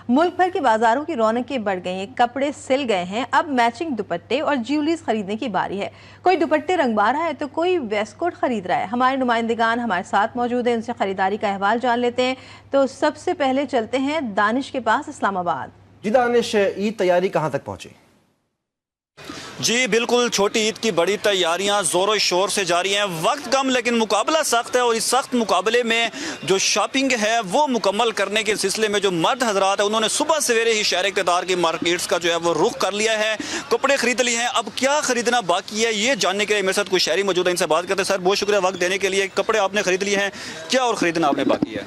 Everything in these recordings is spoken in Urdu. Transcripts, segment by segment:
ملک بھر کے بازاروں کی رونقیں بڑھ گئی ہیں، کپڑے سل گئے ہیں، اب میچنگ دوپٹے اور جیولیز خریدنے کی باری ہے۔ کوئی دوپٹے رنگوا رہا ہے تو کوئی ویسٹ کوٹ خرید رہا ہے۔ ہمارے نمائندگان ہمارے ساتھ موجود ہیں، ان سے خریداری کا احوال جان لیتے ہیں۔ تو سب سے پہلے چلتے ہیں دانش کے پاس اسلام آباد۔ جی دانش، عید تیاری کہاں تک پہنچی؟ جی بالکل، چھوٹی عید کی بڑی تیاریاں زور و شور سے جاری ہیں۔ وقت کم لیکن مقابلہ سخت ہے، اور اس سخت مقابلے میں جو شاپنگ ہے وہ مکمل کرنے کے سلسلے میں جو مرد حضرات ہیں انہوں نے صبح سویرے ہی شہر اقتدار کی مارکیٹس کا جو ہے وہ رخ کر لیا ہے، کپڑے خرید لیے ہیں۔ اب کیا خریدنا باقی ہے یہ جاننے کے لیے میرے ساتھ کوئی شہری موجود ہے، ان سے بات کرتے ہیں۔ سر بہت شکریہ وقت دینے کے لیے۔ کپڑے آپ نے خرید لیے ہیں، کیا اور خریدنا آپ نے باقی ہے؟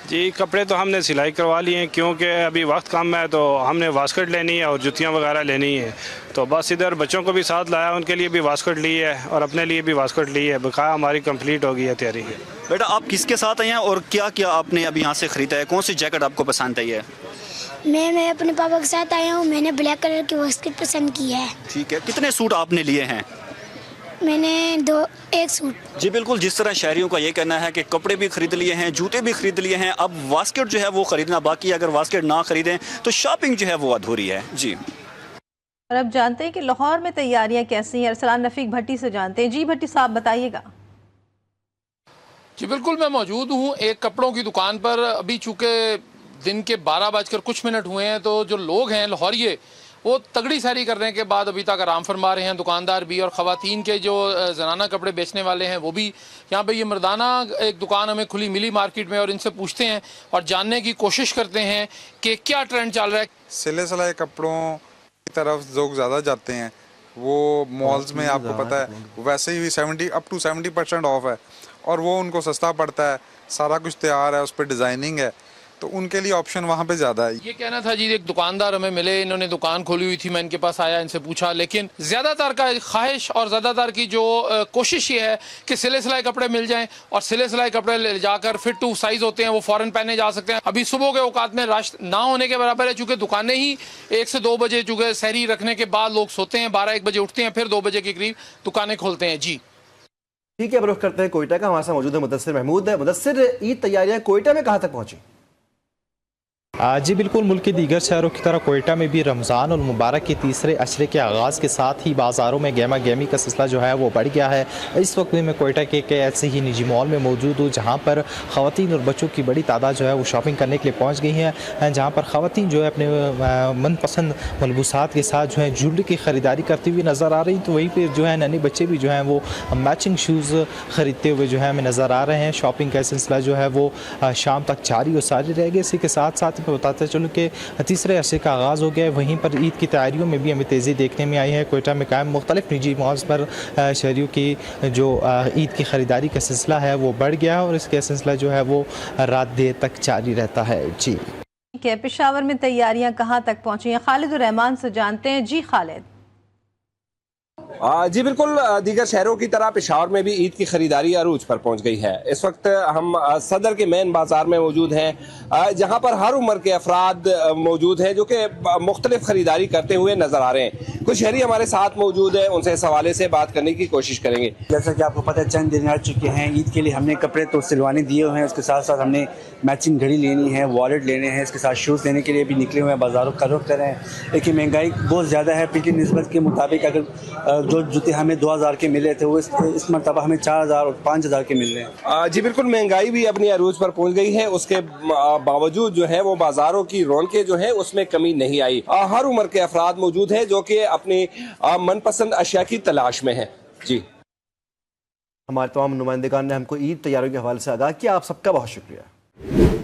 جی کپڑے تو ہم نے سلائی کروا لیے ہیں، کیونکہ ابھی وقت کم ہے تو ہم نے واسکٹ لینی ہے اور جوتیاں وغیرہ لینی ہے، تو بس ادھر بچوں کو بھی ساتھ لایا، ان کے لیے بھی واسکٹ لی ہے اور اپنے لیے بھی واسکٹ لی ہے۔ بقایا ہماری کمپلیٹ ہو گئی ہے تیاری۔ بیٹا آپ کس کے ساتھ آئے ہیں اور کیا کیا آپ نے ابھی یہاں سے خریدا ہے؟ کون سی جیکٹ آپ کو پسند آئی ہے؟ میں اپنے پاپا کے ساتھ آیا ہوں، میں نے بلیک کلر کی واسکٹ پسند کی ہے۔ ٹھیک ہے، کتنے سوٹ آپ نے لیے ہیں؟ میں نے ایک سوٹ۔ جی بالکل، جس طرح شہریوں کا یہ کہنا ہے کہ کپڑے بھی خرید لیے ہیں، جوتے بھی خرید لیے ہیں، اب واسکٹ جو ہے وہ خریدنا باقی ہے۔ اگر واسکٹ نہ خریدیں تو شاپنگ جو ہے وہ ادھوری ہے۔ جی اور اب جانتے ہیں کہ لاہور میں تیاریاں کیسی ہیں۔ ارسلان رفیق بھٹی سے جانتے ہیں۔ جی بھٹی صاحب بتائیے گا۔ جی بالکل، میں موجود ہوں ایک کپڑوں کی دکان پر۔ ابھی چونکہ دن کے 12:00 ہوئے ہیں تو جو لوگ ہیں لاہوریے وہ تگڑی سیری کرنے کے بعد ابھی تک آرام فرما رہے ہیں، دکاندار بھی اور خواتین کے جو زنانہ کپڑے بیچنے والے ہیں وہ بھی۔ یہاں پہ یہ مردانہ ایک دکان ہمیں کھلی ملی مارکیٹ میں، اور ان سے پوچھتے ہیں اور جاننے کی کوشش کرتے ہیں کہ کیا ٹرینڈ چل رہا ہے۔ سلے سلائے کپڑوں کی طرف لوگ زیادہ جاتے ہیں، وہ مالز میں آپ کو پتہ ہے ویسے ہی 70% آف ہے، اور وہ ان کو سستا پڑتا ہے، سارا کچھ تیار ہے، اس پہ ڈیزائننگ ہے، تو ان کے لیے آپشن وہاں پہ زیادہ ہے۔ یہ کہنا تھا جی، ایک دکاندار ہمیں ملے، انہوں نے دکان کھولی ہوئی تھی، میں ان کے پاس آیا، ان سے پوچھا، لیکن زیادہ تر کا خواہش اور زیادہ تر کی جو کوشش یہ ہے کہ سلے سلائے کپڑے مل جائیں، اور سلے سلائے کپڑے لے جا کر فٹ ٹو سائز ہوتے ہیں، وہ فوراً پہنے جا سکتے ہیں۔ ابھی صبح کے اوقات میں رش نہ ہونے کے برابر ہے، چونکہ دکانیں ہی 1 سے 2 بجے چونکہ سحری رکھنے کے بعد لوگ سوتے ہیں، 12-1 بجے اٹھتے ہیں، پھر 2 بجے کے قریب دکانیں کھولتے ہیں۔ جی ٹھیک ہے، اب رخ کرتے ہیں کوئٹہ کا۔ ہمارے ساتھ موجود ہے مدثر محمود۔ مدثر، عید تیاریاں کوئٹہ میں کہاں تک پہنچی؟ جی بالکل، ملک کے دیگر شہروں کی طرح کوئٹہ میں بھی رمضان المبارک کے تیسرے عشرے کے آغاز کے ساتھ ہی بازاروں میں گہما گہمی کا سلسلہ جو ہے وہ بڑھ گیا ہے۔ اس وقت میں کوئٹہ کے ایسے ہی نجی مال میں موجود ہوں، جہاں پر خواتین اور بچوں کی بڑی تعداد جو ہے وہ شاپنگ کرنے کے لیے پہنچ گئی ہیں، جہاں پر خواتین جو ہے اپنے من پسند ملبوسات کے ساتھ جو ہے جویلری کی خریداری کرتی ہوئی نظر آ رہی ہیں، تو وہیں پہ جو ہے ننھے بچے بھی جو ہیں وہ میچنگ شوز خریدتے ہوئے جو ہے ہمیں نظر آ رہے ہیں۔ شاپنگ کا سلسلہ جو ہے وہ شام تک جاری و ساری رہے گا۔ اسی کے ساتھ ساتھ بتاتے چلوں کہ تیسرے عرصے کا آغاز ہو گیا ہے، وہیں پر عید کی تیاریوں میں بھی ہمیں تیزی دیکھنے میں آئی ہے۔ کوئٹہ میں قائم مختلف نجی مالز پر شہریوں کی جو عید کی خریداری کا سلسلہ ہے وہ بڑھ گیا ہے، اور اس کا سلسلہ جو ہے وہ رات دیر تک جاری رہتا ہے۔ جی ٹھیک ہے، پشاور میں تیاریاں کہاں تک پہنچی ہیں؟ خالد الرحمان سے جانتے ہیں۔ جی خالد۔ جی بالکل، دیگر شہروں کی طرح پشاور میں بھی عید کی خریداری عروج پر پہنچ گئی ہے۔ اس وقت ہم صدر کے مین بازار میں موجود ہیں، جہاں پر ہر عمر کے افراد موجود ہیں جو کہ مختلف خریداری کرتے ہوئے نظر آ رہے ہیں۔ کچھ شہری ہمارے ساتھ موجود ہیں، ان سے اس حوالے سے بات کرنے کی کوشش کریں گے۔ جیسا کہ آپ کو پتہ ہے چند دن آ چکے ہیں، عید کے لیے ہم نے کپڑے تو سلوانے دیے ہوئے ہیں، اس کے ساتھ ساتھ ہم نے میچنگ گھڑی لینی ہے، والیٹ لینے ہیں، اس کے ساتھ شوز لینے کے لیے بھی نکلے ہوئے ہیں، بازاروں کا رخ کر رہے ہیں۔ لیکن مہنگائی بہت زیادہ ہے، پچھلی نسبت کے مطابق اگر جو جوتے ہمیں 2000 کے ملے تھے وہ اس مرتبہ ہمیں 4000 اور 5000 کے مل رہے ہیں۔ جی بالکل، مہنگائی بھی اپنی عروج پر پہنچ گئی ہے، اس کے باوجود جو ہے وہ بازاروں کی رونقیں جو ہے اس میں کمی نہیں آئی۔ ہر عمر کے افراد موجود ہیں جو کہ اپنی من پسند اشیاء کی تلاش میں ہیں۔ جی ہمارے تمام نمائندگان نے ہم کو عید تیاریوں کے حوالے سے آگاہ کیا، آپ سب کا بہت شکریہ۔